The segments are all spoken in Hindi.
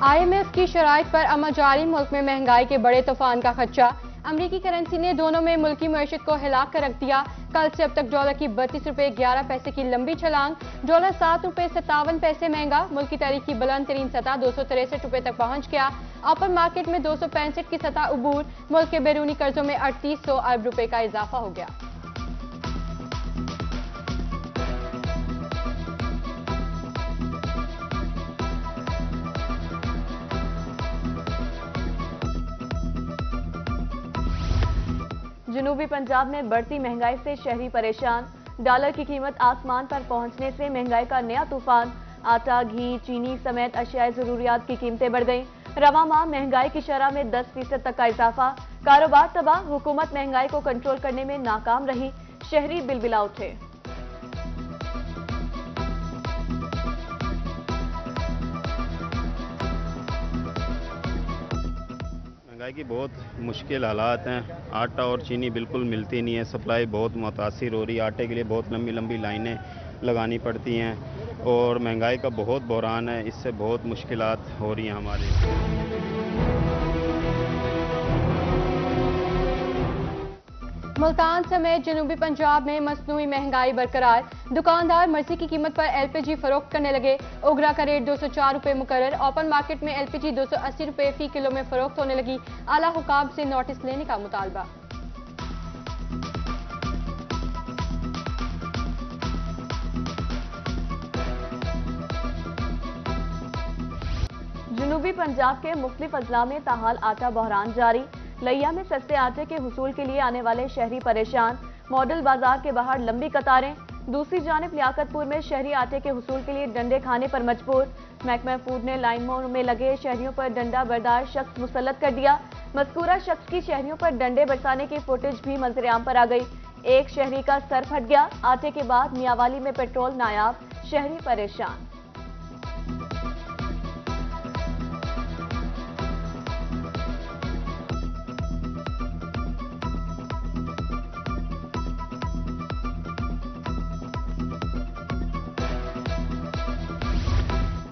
IMF की शराइत पर अमल जारी, मुल्क में महंगाई के बड़े तूफान का खदशा। अमरीकी करेंसी ने दोनों में मुल्की मईशत को हिला कर रख दिया। कल से अब तक डॉलर की 32 रुपये 11 पैसे की लंबी छलांग, डॉलर 7 रुपये 57 पैसे महंगा। मुल्क की तारीख की बुलंद तरीन सतह 263 रुपये तक पहुंच गया। ओपन मार्केट में 265 की सतह अबूर। मुल्क के बैरूनी कर्जों में 3800 अरब रुपए का इजाफा हो गया। जनूबी पंजाब में बढ़ती महंगाई से शहरी परेशान। डॉलर की कीमत आसमान पर पहुंचने से महंगाई का नया तूफान। आटा, घी, चीनी समेत अशियाए जरूरियात की कीमतें बढ़ गईं। रवां माह महंगाई की शरह में 10% तक का इजाफा। कारोबार तबाह, हुकूमत महंगाई को कंट्रोल करने में नाकाम रही। शहरी बिलबिला उठे। महंगाई की बहुत मुश्किल हालात हैं। आटा और चीनी बिल्कुल मिलती नहीं है, सप्लाई बहुत मुतासिर हो रही है। आटे के लिए बहुत लंबी लंबी लाइनें लगानी पड़ती हैं और महंगाई का बहुत बहरान है। इससे बहुत मुश्किलात हो रही हैं हमारी। मुल्तान समेत जनूबी पंजाब में मसनूई महंगाई बरकरार। दुकानदार मर्जी की कीमत पर LPG फरोख्त करने लगे। ओगरा का रेट 204 रुपये मुकर्रर। ओपन मार्केट में LPG 280 रुपये फी किलो में फरोख्त होने लगी। आला हुकाम से नोटिस लेने का मुतालबा। जनूबी पंजाब के मुख्तलिफ अजला में ताहाल आटा बहरान जारी। लिया में सस्ते आटे के हुसूल के लिए आने वाले शहरी परेशान। मॉडल बाजार के बाहर लंबी कतारें। दूसरी जानिब लियाकतपुर में शहरी आटे के हुसूल के लिए डंडे खाने पर मजबूर। महकमा फूड ने लाइनों में लगे शहरियों पर डंडा बरदार शख्स मुसल्लत कर दिया। मज़कूरा शख्स की शहरियों पर डंडे बरसाने की फुटेज भी मंजर-ए-आम पर आ गई। एक शहरी का सर फट गया। आटे के बाद मियावाली में पेट्रोल नायाब, शहरी परेशान।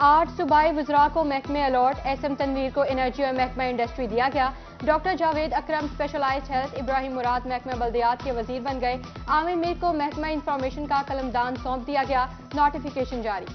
आठ सूबाई वज़रा को महकमे अलॉट। SM तनवीर को एनर्जी और महकमा इंडस्ट्री दिया गया। डॉक्टर जावेद अकरम स्पेशलाइज्ड हेल्थ, इब्राहिम मुराद महकमा बल्दियात के वजीर बन गए। आमिर मीर को महकमा इंफॉर्मेशन का कलमदान सौंप दिया गया। नोटिफिकेशन जारी।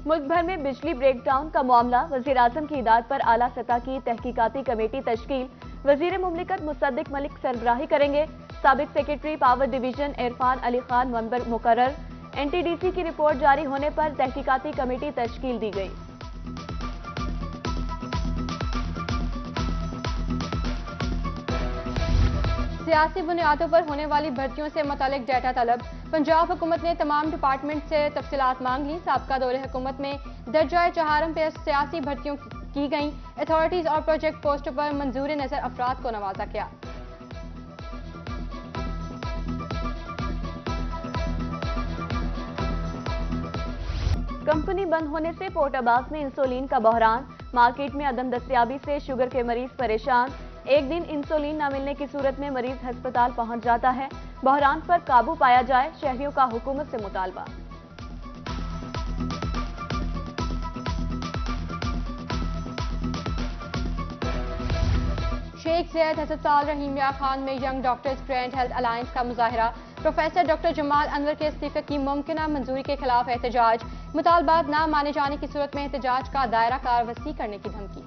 मुल्क भर में बिजली ब्रेकडाउन का मामला। वजीर आजम की हिदायत पर आला सतह की तहकीकाती कमेटी तश्कील। वजीर मुमलिकत मुसद्दिक मलिक सरबराही करेंगे। साबिक secretary power division Irfan Ali Khan member मुकर्रर। NTDC की रिपोर्ट जारी होने पर तहकीकाती कमेटी तश्कील दी गई। सियासी बुनियादों पर होने वाली भर्तियों से मुतालिक डाटा तलब। पंजाब हुकूमत ने तमाम डिपार्टमेंट से तफसीलात मांग ली। साबका दौरे हुकूमत में दर्जा चहारम पे सियासी भर्तियों की गई। अथॉरिटीज और प्रोजेक्ट पोस्टों पर मंजूर नजर अफराद को नवाजा गया। कंपनी बंद होने से पोर्ट अब्बास में इंसुलिन का बहरान। मार्केट में अदम दस्तयाबी से शुगर के मरीज परेशान। एक दिन इंसुलिन न मिलने की सूरत में मरीज अस्पताल पहुंच जाता है। बहरान पर काबू पाया जाए, शहरियों का हुकूमत से मुतालबा। शेख ज़ैद अस्पताल रहीमिया खान में young doctors grand health alliance का मुजाहरा। प्रोफेसर डॉक्टर जमाल अनवर के इस्तीफे की मुमकिना मंजूरी के खिलाफ एहतजाज। मुतालबात न माने जाने की सूरत में एहतजाज का दायरा कार वसी करने की धमकी।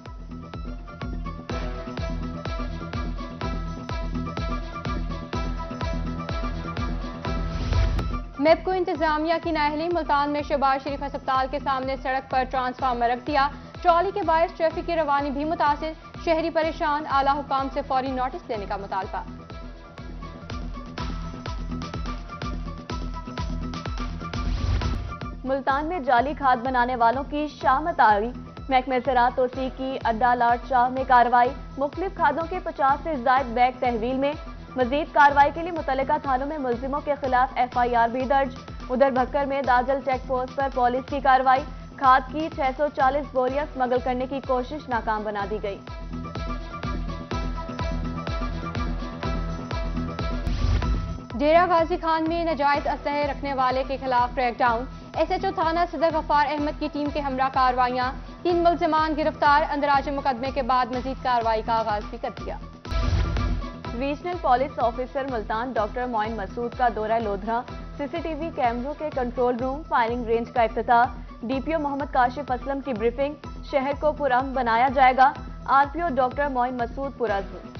मेपको इंतजामिया की नाअहली। मुल्तान में शहबाज शरीफ अस्पताल के सामने सड़क पर ट्रांसफार्मर रख दिया। ट्रॉली के बायस ट्रैफिक की रवानी भी मुतासिर, शहरी परेशान। आला हुकाम से फौरी नोटिस लेने का मुतालबा। मुल्तान में जाली खाद बनाने वालों की शामत आई। महकमे ज़राअत तोसी की अड्डा लाट शाह में कार्रवाई। मुख्तलिफ खादों के 50 से ज्यादा बैग तहवील में। मजीद कार्रवाई के लिए मुतल्लिका थानों में मुलजिमों के खिलाफ FIR भी दर्ज। उधर भक्कर में दाजल चेक पोस्ट पर पुलिस की कार्रवाई। खाद की 640 बोरियां स्मगल करने की कोशिश नाकाम बना दी गई। डेरा गाजी खान में नाजायज असलहे रखने वाले के खिलाफ क्रैकडाउन। SHO थाना सदर गफ्फार अहमद की टीम के हमरा कार्रवाइयां, 3 मुलजमान गिरफ्तार। अंदराज मुकदमे के बाद मजीद कार्रवाई का आगाज भी कर दिया। Regional police officer Multan doctor Moin Masood का दौरा लोधरा, CCTV कैमरों के कंट्रोल रूम, फायरिंग रेंज का इफ्तिताह। DPO मोहम्मद काशिफ असलम की ब्रीफिंग, शहर को पुरअमन बनाया जाएगा। RPO डॉक्टर मोइन मसूद पुरअज़्म।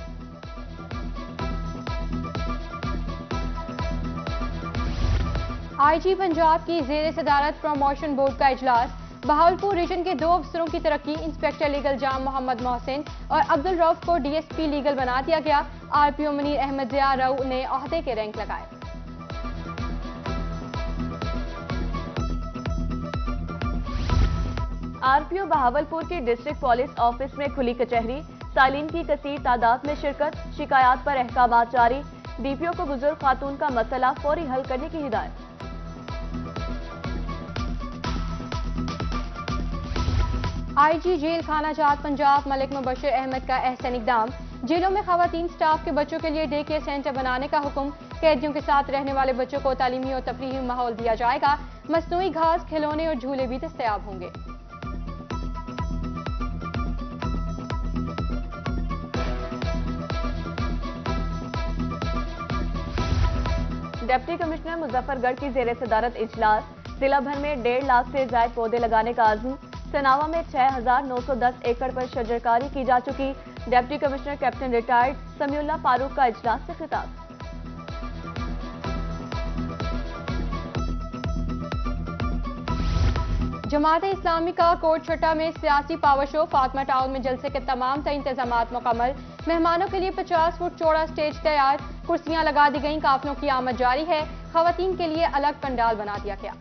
IG पंजाब की जेर सदारत प्रमोशन बोर्ड का इजलास। बहावलपुर रीजन के 2 अफसरों की तरक्की, इंस्पेक्टर लीगल जाम मोहम्मद मोहसिन और अब्दुल रऊफ को DSP लीगल बना दिया गया। RPO मुनीर अहमद जिया रऊ ने ओहदे के रैंक लगाए। RPO बहावलपुर की डिस्ट्रिक्ट पुलिस ऑफिस में खुली कचहरी, सालीन की कसीर तादाद में शिरकत, शिकायत पर अहकामात जारी। DPO को बुजुर्ग खातून का मसला फौरी हल करने की हिदायत। IG जेल खाना जात पंजाब मलिक मुबशर अहमद का एहसन इकदाम। जेलों में खवातीन स्टाफ के बच्चों के लिए डे केयर सेंटर बनाने का हुक्म। कैदियों के साथ रहने वाले बच्चों को तालीमी और तफरीही माहौल दिया जाएगा। मसनूई घास, खिलौने और झूले भी दस्तयाब होंगे। डिप्टी कमिश्नर मुजफ्फरगढ़ की जेर सदारत इजलास। जिला भर में 1.5 लाख से ज्यादा पौधे लगाने का आज़म। सनावा में 6,910 एकड़ पर शजरकारी की जा चुकी। Deputy commissioner captain retired Samiullah Farooq का इजलास से खिताब। जमात इस्लामी का कोट छठा में सियासी पावर शो। फातिमा टाउन में जलसे के तमाम इंतजामात मुकम्मल। मेहमानों के लिए 50 फुट चौड़ा स्टेज तैयार, कुर्सियां लगा दी गईं। काफिलों की आमद जारी है। खवातीन के लिए अलग पंडाल बना दिया गया।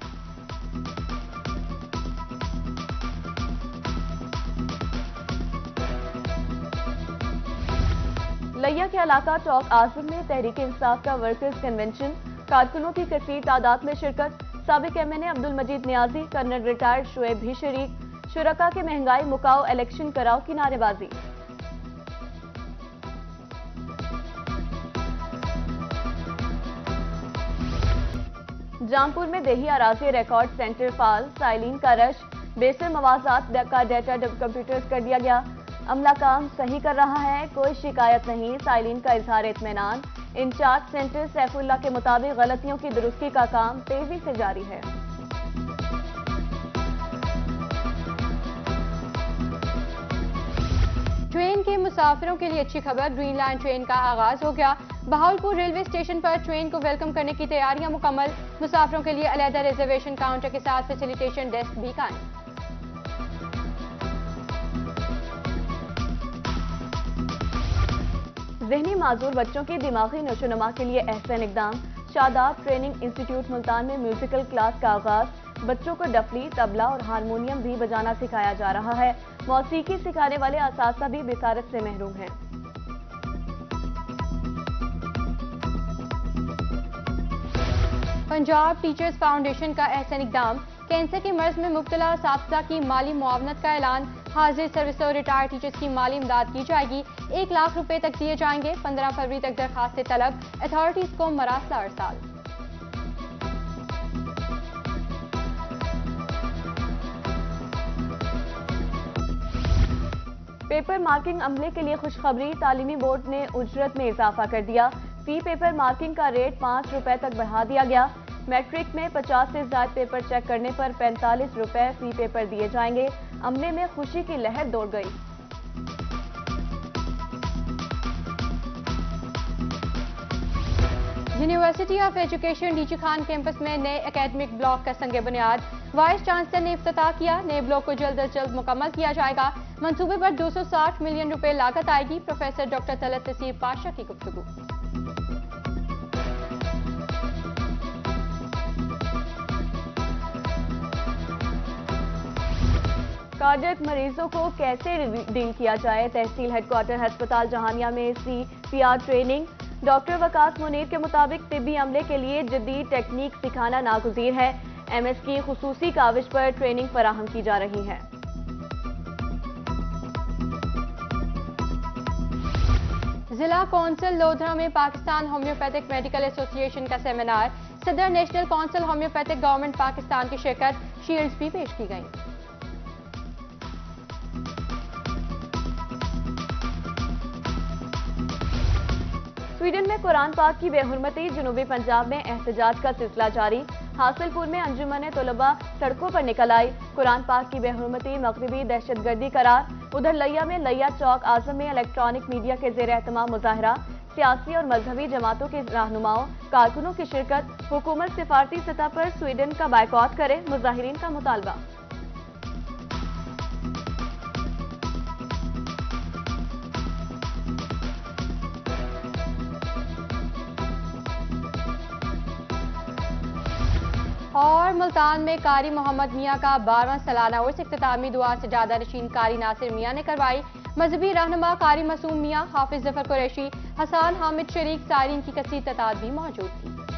लिया के इलाका चौक आजम में तहरीक इंसाफ का वर्कर्स कन्वेंशन, कारकुनों की कसीर तादाद में शिरकत। साबिक MNA अब्दुल मजीद नियाजी, कर्नल रिटायर्ड शुएब भी शरीक। शुरका के महंगाई मुकाओ, इलेक्शन कराओ की नारेबाजी। जामपुर में देही अराजी रिकॉर्ड सेंटर फाल, साइलिन का रश, बेसर मवाजात का डेटा कंप्यूटर्स कर दिया गया। अमला काम सही कर रहा है, कोई शिकायत नहीं। साइलिन का इजहार इत्मीनान। इंचार्ज सेंटर सैफुल्लाह के मुताबिक गलतियों की दुरुस्ती का काम तेजी से जारी है। ट्रेन के मुसाफिरों के लिए अच्छी खबर, ग्रीन लाइन ट्रेन का आगाज हो गया। बहावलपुर रेलवे स्टेशन पर ट्रेन को वेलकम करने की तैयारियां मुकम्मल। मुसाफिरों के लिए अलहदा रिजर्वेशन काउंटर के साथ फैसिलिटेशन डेस्क भी कायम। ज़हनी माजूर बच्चों की दिमागी नशोनुमा के लिए अहसन इकदाम। शादाब ट्रेनिंग इंस्टीट्यूट मुल्तान में म्यूजिकल क्लास का आगाज। बच्चों को डफली, तबला और हारमोनियम भी बजाना सिखाया जा रहा है। मौसीकी सिखाने वाले असातिज़ा भी बिसारत से महरूम हैं। पंजाब टीचर्स फाउंडेशन का अहसन इकदाम। कैंसर के मर्ज में मुब्तला असातिज़ा की माली मुआवनत का ऐलान। हाजिर सर्विस और रिटायर्ड टीचर्स की माली इमदाद की जाएगी। 1 लाख रुपए तक दिए जाएंगे। 15 फरवरी तक दरखास्तें तलब। अथॉरिटीज को मरासला अरसाल। पेपर मार्किंग अमले के लिए खुशखबरी, तालीमी बोर्ड ने उजरत में इजाफा कर दिया। फी पेपर मार्किंग का रेट 5 रुपए तक बढ़ा दिया गया। मैट्रिक में 50 से ज्यादा पेपर चेक करने पर 45 रुपए फी पेपर दिए जाएंगे। अमले में खुशी की लहर दौड़ गई। University of education DG Khan campus में नए एकेडमिक ब्लॉक का संग बुनियाद। वाइस चांसलर ने इफ्तिताह किया। नए ब्लॉक को जल्द अज जल्द मुकम्मल किया जाएगा। मंसूबे पर 260 मिलियन रुपए लागत आएगी। प्रोफेसर डॉक्टर तलत तसीर पाशा की गुफ्तगू। कार्डियक मरीजों को कैसे डील किया जाए, तहसील हेडक्वार्टर अस्पताल जहानिया में CPR training. Doctor Waqas Munir के मुताबिक तिब्बी अमले के लिए जदीद टेक्निक सिखाना नागुज़ीर है। MS की खुसूसी काविश पर ट्रेनिंग फराहम की जा रही है। जिला कौंसिल लोधरा में पाकिस्तान होम्योपैथिक मेडिकल एसोसिएशन का सेमिनार, सदर national council homeopathic government Pakistan की शिरकत, शील्ड्स भी पेश की गई। स्वीडन में कुरान पाक की बेहुरमती, जनूबी पंजाब में एहतजाज का सिलसिला जारी। हासिलपुर में अंजुमन तलबा सड़कों पर निकल आई, कुरान पाक की बेहुरमती मगरिबी दहशतगर्दी करार। उधर लिया में लिया चौक आजम में इलेक्ट्रॉनिक मीडिया के जेर एहतमाम मुजाहरा, सियासी और मजहबी जमातों के रहनुमाओं कारकुनों की शिरकत। हुकूमत सिफारती सतह पर स्वीडन का बायकॉट करे, मुजाहिरीन का मुतालबा। और मुल्तान में कारी मोहम्मद मियाँ का 12वां सालाना उर्स इख्तितामी दुआ सजादा नशीन कारी नासिर मियाँ ने करवाई। मजहबी रहनुमा कारी मासूम मियाँ, हाफिज जफर कुरैशी, हसान हामिद शरीक सारीन की कसीर तादाद भी मौजूद थी।